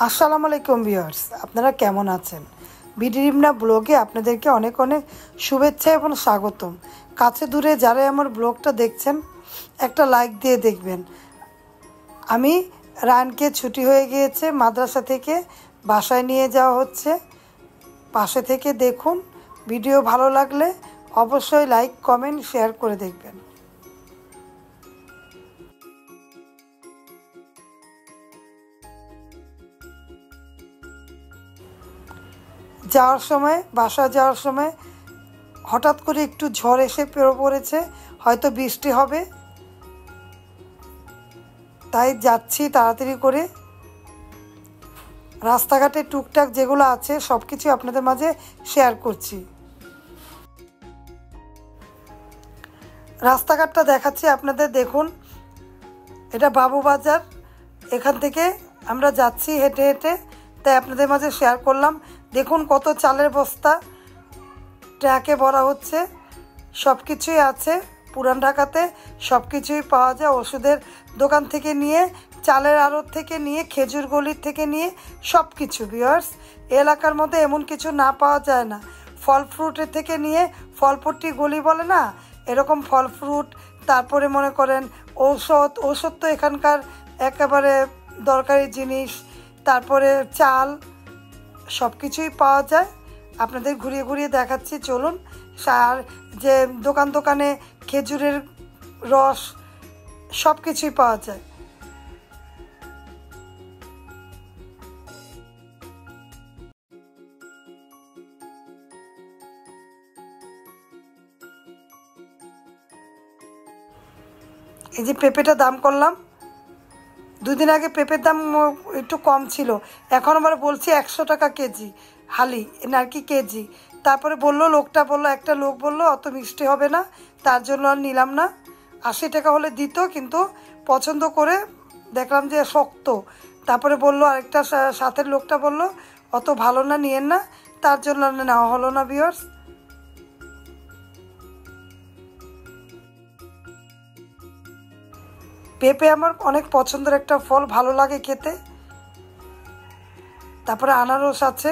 আসসালামু আলাইকুম ভিউয়ার্স, আপনারা কেমন আছেন? বিডিরিমনা ব্লগে আপনাদেরকে অনেক অনেক শুভেচ্ছা এবং স্বাগতম। কাছে দূরে যারাই আমার ব্লগটা দেখছেন একটা লাইক দিয়ে দেখবেন। আমি রানকে ছুটি হয়ে গিয়েছে মাদ্রাসা থেকে, বাসায় নিয়ে যাওয়া হচ্ছে। পাশে থেকে দেখুন। ভিডিও ভালো লাগলে অবশ্যই লাইক কমেন্ট শেয়ার করে দেখবেন। বাসায় যাওয়ার সময় হঠাৎ করে একটু ঝড় এসে পড়েছে, হয়তো বৃষ্টি হবে, তাই যাচ্ছি তাড়াতাড়ি করে। রাস্তাঘাটে টুকটাক যেগুলো আছে সব কিছু আপনাদের মাঝে শেয়ার করছি। রাস্তাঘাটটা দেখাচ্ছি আপনাদের, দেখুন। এটা বাবুবাজার, এখান থেকে আমরা যাচ্ছি হেঁটে হেঁটে, তাই আপনাদের মাঝে শেয়ার করলাম। দেখুন কত চালের বস্তা ট্রাকে ভরা হচ্ছে, সব কিছুই আছে। পুরান ঢাকাতে সব কিছুই পাওয়া যায়, ওষুধের দোকান থেকে নিয়ে, চালের আড়ত থেকে নিয়ে, খেজুর গলির থেকে নিয়ে সব কিছু। ভিউয়ার্স, এলাকার মধ্যে এমন কিছু না পাওয়া যায় না। ফল ফ্রুটের থেকে নিয়ে, ফলপট্টি গলি বলে না, এরকম ফল ফ্রুট, তারপরে মনে করেন ঔষধ তো এখানকার একেবারে দরকারি জিনিস, তারপরে চাল, সব কিছুই পাওয়া যায়। আপনাদের ঘুরিয়ে ঘুরিয়ে দেখাচ্ছি, চলুন। আর যে দোকানে খেজুরের রস, সব কিছুই পাওয়া যায়। এই যে পেঁপেটা দাম করলাম, দুদিন আগে পেঁপের দাম একটু কম ছিল, এখন আবার বলছি 100 টাকা কেজি, হালি নাকি কেজি। তারপরে একটা লোক বললো অত মিষ্টি হবে না, তার জন্য আর নিলাম না। 80 টাকা হলে দিত, কিন্তু পছন্দ করে দেখলাম যে শক্ত। তারপরে বললো, আরেকটা সাথের লোকটা বলল অত ভালো না, নিয়েন না, তার জন্য নেওয়া হলো না। ভিউয়ার্স, পেঁপে আমার অনেক পছন্দের একটা ফল, ভালো লাগে খেতে। তারপরে আনারস আছে।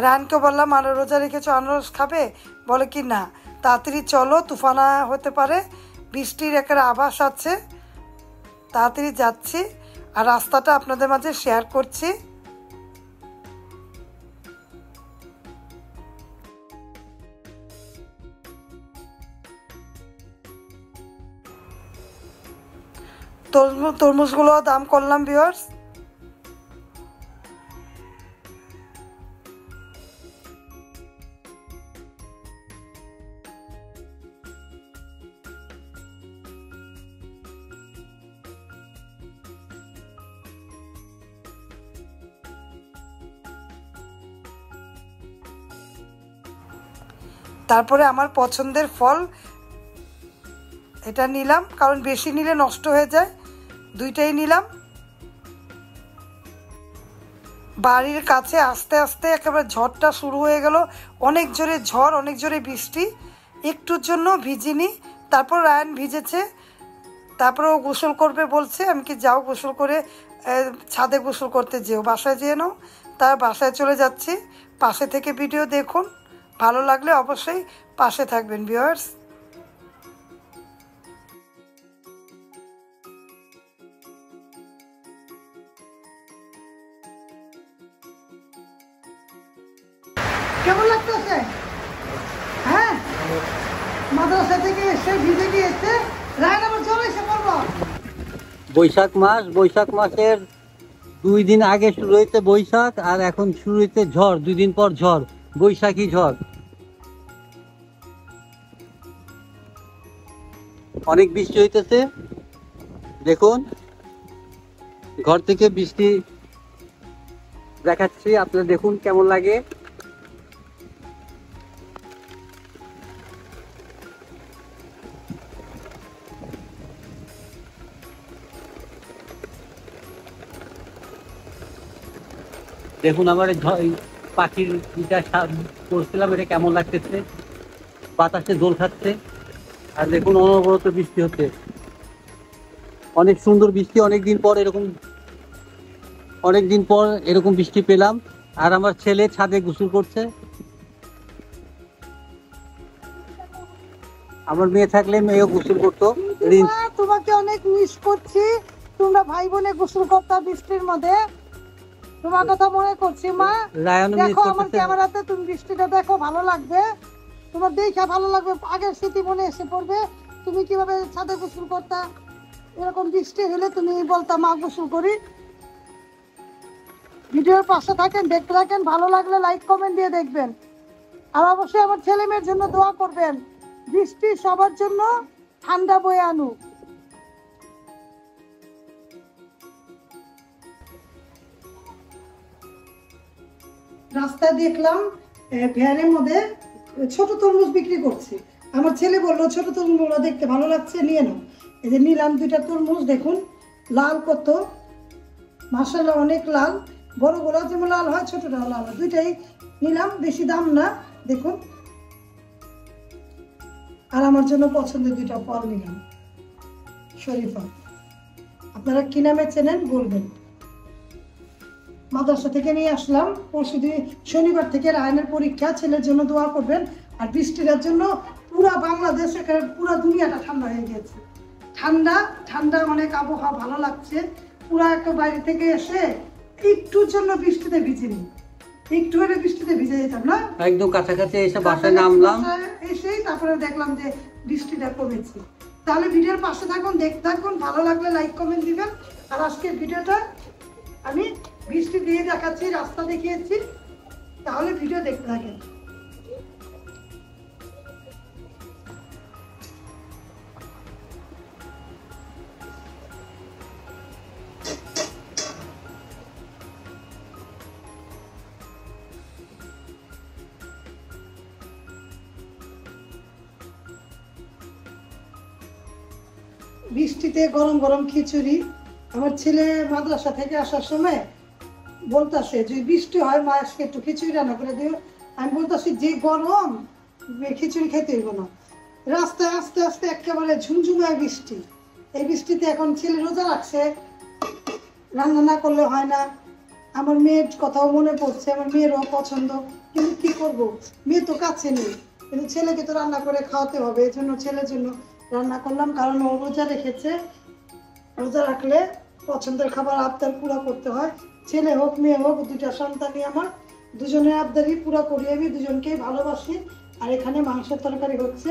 রানকে বললাম, রোজা রেখেছো, আনারস খাবে? বলে কি না, তাড়াতাড়ি চলো, তুফানা হতে পারে, বৃষ্টির একটা আভাস আছে, তাড়াতাড়ি যাচ্ছি। আর রাস্তাটা আপনাদের মাঝে শেয়ার করছি। তরমুজগুলো দাম করলাম। ভিউয়ার্স, তারপরে আমার পছন্দের ফল এটা নিলাম, কারণ বেশি নিলে নষ্ট হয়ে যায়, দুইটাই নিলাম। বাড়ির কাছে আস্তে আস্তে একেবারে ঝড়টা শুরু হয়ে গেল, অনেক জোরে ঝড়, অনেক জোরে বৃষ্টি। একটুর জন্য ভিজিনি, তারপর রায়ান ভিজেছে, তারপরে ও গোসল করবে বলছে। আমি কি, যাও গোসল করে ছাদে গোসল করতে যেও, বাসায় যেয়ে নাও। তার বাসায় চলে যাচ্ছি। পাশে থেকে ভিডিও দেখুন, ভালো লাগলে অবশ্যই পাশে থাকবেন। ভিউয়ার্স, কেমন লাগতেছে? হ্যাঁ, মাদ্রাসা থেকে এসে ভিজে গিয়েছে, রায়ন আবার চলে এসে পড়বো। বৈশাখ মাসের 2 দিন আগে শুরু হয়েছে বৈশাখ, আর এখন শুরু হয়েছে ঝড়, 2 দিন পর ঝড়, বৈশাখী ঝড়। অনেক বৃষ্টি হইতেছে, দেখুন। ঘর থেকে বৃষ্টি দেখাচ্ছি, আপনারা দেখুন কেমন লাগে। দেখুন আমার পাখির করছিলাম, এটা কেমন লাগতেছে, বাতাসে দোল খাচ্ছে। আর দেখুন অনবরত বৃষ্টি হচ্ছে, অনেক সুন্দর বৃষ্টি, অনেকদিন পর এরকম অনেকদিন পর এরকম বৃষ্টি পেলাম। আর আমার ছেলে ছাদে গোসল করছে। আমার মেয়ে থাকলে মেয়েও গোসল করতো। তোমাকে অনেক মিস করছি, তোমরা ভাই বোনে গোসল করতা বৃষ্টির মধ্যে, তোমার কথা মনে করছি মা। দেখো আমার ক্যামেরাতে তুমি বৃষ্টিটা দেখো, ভালো লাগবে তোমার, দেখে ভালো লাগবে, আগের স্মৃতি মনে এসে পড়বে। তুমি কিভাবে ছাদে গোসল করতা, এরকম বৃষ্টি হলে তুমি বলতা মা গোসল করি। ভিডিওর পাশে থাকেন, দেখতে থাকেন, ভালো লাগলে লাইক কমেন্ট দিয়ে দেখবেন। আর অবশ্যই আমার ছেলে মেয়ের জন্য দোয়া করবেন, বৃষ্টি সবার জন্য ঠান্ডা বয়ে আনুক। রাস্তায় দেখলাম ভ্যানের মধ্যে ছোট তরমুজ বিক্রি করছে। আমার ছেলে বললো ছোট তরমুজগুলো দেখতে ভালো লাগছে, নিয়ে নাও। এই যে নিলাম দুইটা তরমুজ, দেখুন লাল কত, মাশাআল্লাহ অনেক লাল, বড়গুলো যেমন লাল হয় ছোটটাও লাল হয়, দুইটাই নিলাম, বেশি দাম না দেখুন। আর আমার জন্য পছন্দের দুইটা ফল নিলাম, শরীফা। আপনারা কি নামে চেনেন বলবেন। মাদ্রাসা থেকে নিয়ে আসলাম, পরশুদিন শনিবার থেকে রায়নের পরীক্ষা, ছেলের জন্য দোয়া করবেন। আর বৃষ্টির জন্য পুরা বাংলাদেশ, পুরা দুনিয়াটা ঠান্ডা হয়ে গেছে, ঠান্ডা ঠান্ডা অনেক আবহাওয়া, ভালো লাগছে। পুরা একটা বাইরে থেকে এসে একটুর জন্য বৃষ্টিতে ভিজিনি, একটু হলে বৃষ্টিতে ভিজে যেতাম না, একদম কাছাকাছি এসে বাসায় নামলাম, এসেই তারপরে দেখলাম যে বৃষ্টিটা কমেছে। তাহলে ভিডিওর পাশে থাকুন, দেখতে থাকুন, ভালো লাগলে লাইক কমেন্ট দিবেন। আর আজকের ভিডিওটা আমি বৃষ্টি দিয়ে দেখাচ্ছি, রাস্তা দেখিয়েছি, তাহলে ভিডিও দেখতে থাকেন। বৃষ্টিতে গরম গরম খিচুড়ি। আমার ছেলে মাদ্রাসা থেকে আসার সময় বলতেছে যে বৃষ্টি হয় মা আজকে একটু খিচুড়ি রান্না করে দিও। আমি বলতেছি যে গরম, খিচুড়ি খেতে হইব না। রাস্তায় আস্তে আস্তে একেবারে ঝুমঝুমায় বৃষ্টি। এই বৃষ্টিতে এখন ছেলে রোজা রাখছে, রান্না না করলে হয় না। আমার মেয়ের কথাও মনে পড়ছে, আমার মেয়েরও পছন্দ, কিন্তু কি করব, মেয়ে তো কাছে নেই, কিন্তু ছেলেকে তো রান্না করে খাওয়াতে হবে। এই জন্য ছেলের জন্য রান্না করলাম, কারণ ও রোজা রেখেছে। রোজা রাখলে পছন্দের খাবার আবদার পুরো করতে হয়, ছেলে হোক মেয়ে হোক, দুইটা সন্তানই আমার, দুজনের আবদারই পুরো করি, আমি দুজনকেই ভালোবাসি। আর এখানে মাংসের তরকারি হচ্ছে।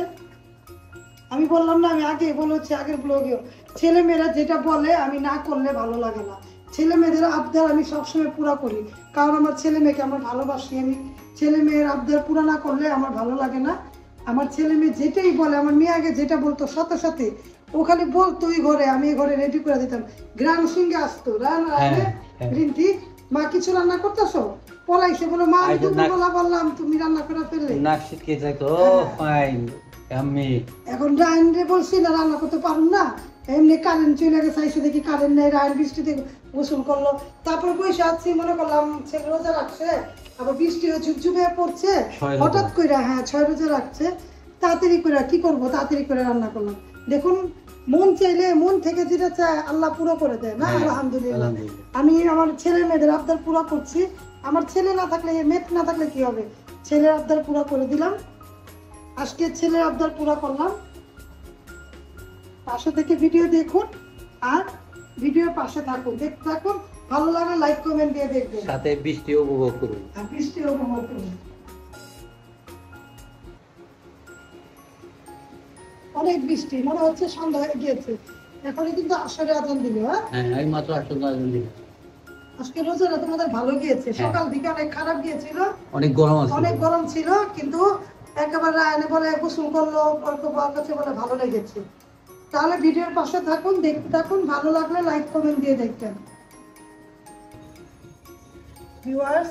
আমি বললাম না, আমি আগে বলেছি আগের ব্লগেও, ছেলে মেয়েরা যেটা বলে আমি না করলে ভালো লাগে না। ছেলে মেয়েদের আবদার আমি সবসময় পুরো করি, কারণ আমার ছেলে মেয়েকে আমার ভালোবাসি। আমি ছেলে মেয়ের আবদার পুরো না করলে আমার ভালো লাগে না। আমার ছেলে মেয়ে যেটাই বলে, আমার মেয়ে আগে যেটা বলতো সাথে সাথে ও খালি বলতো, ওই ঘরে আমি ঘরে রেডি করে দিতাম। গ্রাম সঙ্গে আসতো রান্না, রিন্টি মা কিছু রান্না করতেছো, পলাইছে বলো মা আমি দুপুরবেলা বললাম তুমি রান্না করে ফেললে, এখন রায়নরে বলছি না রান্না করতে পারুন না, এমনি কারেন্ট চলে গেছে, এসে দেখি কারেন্ট নেই, রায়ন বৃষ্টিতে গোসল করলো। তারপর বসে আছি, মনে করলাম ছেলে রোজা রাখছে, আবার বৃষ্টি ঝুপঝুপে পড়ছে, হঠাৎ করে হ্যাঁ 6 রোজা রাখছে, তাড়াতাড়ি করে কি করবো, তাড়াতাড়ি করে রান্না করলাম। দেখুন মন চাইলে মন থেকে যেটা চায় আল্লাহ পুরো করে দেয় না, আলহামদুলিল্লাহ। আমি আমার ছেলে মেয়েদের আবদার পুরো করছি। আমার ছেলে না থাকলে, মেয়ে না থাকলে কি হবে, ছেলের আবদার পুরো করে দিলাম। আজকে ছেলের আবদার পুরো করলাম। পাশে থেকে ভিডিও দেখুন আর ভিডিওর পাশে থাকুন, দেখতে থাকুন, ভালো লাগে লাইক কমেন্ট দিয়ে দেখবেন, সাথে বৃষ্টি উপভোগ করুন। বৃষ্টি উপভোগ করুন। অনেক বৃষ্টি, মনে হচ্ছে সন্ধ্যা হয়ে গিয়েছে, এখনই কিন্তু আসরে আজান দিল। হ্যাঁ এই মাত্র আসরে আজান দিল। আজকে রোজাটা তোমাদের ভালো গিয়েছে, সকাল দিকে অনেক খারাপ গিয়েছিল, অনেক গরম আছে, অনেক গরম ছিল, কিন্তু একেবারে রায়নে বলে গোসল করলো, অল্প কাছে বলে ভালো লেগেছে। তাহলে ভিডিওর পাশে থাকুন, দেখতে থাকুন, ভালো লাগলে লাইক কমেন্ট দিয়ে দেখবেন। ভিউয়ার্স,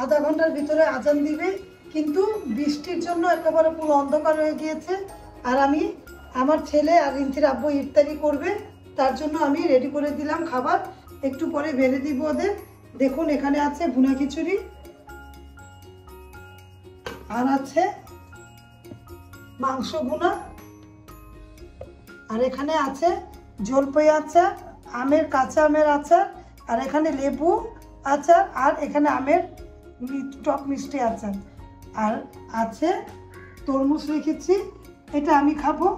আধা ঘন্টার ভিতরে আজান দিবে, কিন্তু বৃষ্টির জন্য একেবারে পুরো অন্ধকার হয়ে গিয়েছে। আর আমি আমার ছেলে আর রিন্তির আব্বু ইফতারি করবে, তার জন্য আমি রেডি করে দিলাম খাবার, একটু পরে বেড়ে দিব ওদের। দেখুন এখানে আছে ভুনা খিচুড়ি, আর আছে মাংস ভুনা, আর এখানে আছে জলপাই আচার, আমের কাঁচা আমের আচার, আর এখানে লেবু আচার, আর এখানে আমের টক মিষ্টি আচার, আর আছে তরমুজ রেখেছি, এটা আমি খাবো,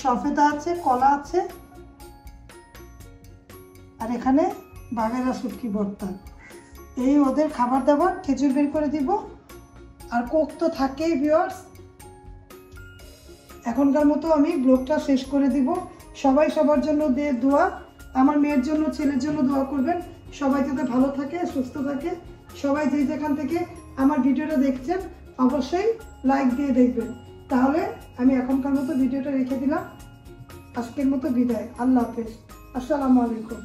সফেদা আছে, কলা আছে, আর এখানে বাঘেরা শুটকি ভর্তা। এই ওদের খাবার দাবার, খেজুর বের করে দিব, আর কোক তো থাকেই ভিউয়ার্স। এখনকার মতো আমি ব্লগটা শেষ করে দিব। সবাই সবার জন্য দোয়া, আমার মেয়ের জন্য, ছেলের জন্য দোয়া করবেন, সবাই যাতে ভালো থাকে, সুস্থ থাকে। সবাই যে যেখান থেকে আমার ভিডিওটা দেখছেন অবশ্যই লাইক দিয়ে দেখবেন। তাহলে আমি এখনকার মতো ভিডিওটা রেখে দিলাম। আজকের মতো বিদায়। আল্লাহ হাফেজ। আসসালামু আলাইকুম।